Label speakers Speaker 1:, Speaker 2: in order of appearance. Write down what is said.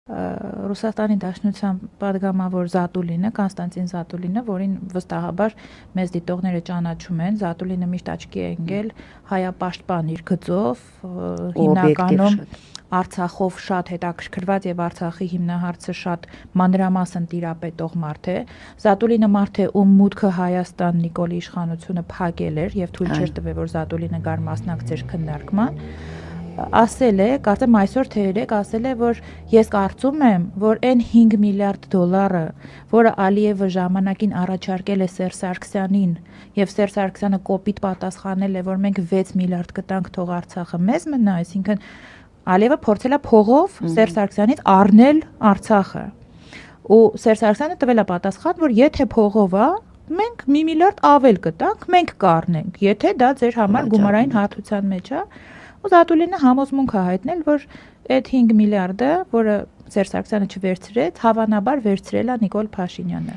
Speaker 1: Ռուսաստանի Դաշնության պատգամավոր Զատուլինը, Կոնստանտին Զատուլինը, որին վստահաբար մեծ դիտողները ճանաչում են, Զատուլինը միշտ աչքի է ընկել հայապաշտպան իր գծով, հիմնականում Արցախով շատ հետաքրքրված եւ Արցախի հիմնահարցը շատ մանրամասն տիրապետող մարդ է։ Զատուլինը մարդ է, ում մուտքը Հայաստան Նիկոլի իշխանությունը փակել էր եւ թույլ չէր տվել, որ Զատուլինը գար մասնակցեր քննարկման։ Ասել է, կարծեմ այսօր թե երեկ ասել է, որ ես կարծում եմ, որ այն 5 միլիարդ դոլարը, որը Ալիևը ժամանակին առաջարկել է Սերժ Սարգսյանին, եւ Սերժ Սարգսյանը կոպիտ պատասխանել է, որ մենք 6 միլիարդ կտանք, թող Արցախը մեզ մնա, այսինքն Ալիևը փորձել է փողով Սերժ Սարգսյանից առնել Արցախը։ Ու Սերժ Սարգսյանը տվել է պատասխան, որ եթե փողով է, մենք 1 միլիարդ ավել կտանք, մենք կառնենք, եթե դա ձեր համար գումարային հարթության մեջ է։ Ու Զատուլինը համոզմունք է հայտնել, որ այդ 5 միլիարդը, որը Սերժ Սարգսյանը չվերցրեց, հավանաբար վերցրել է Նիկոլ Փաշինյանը։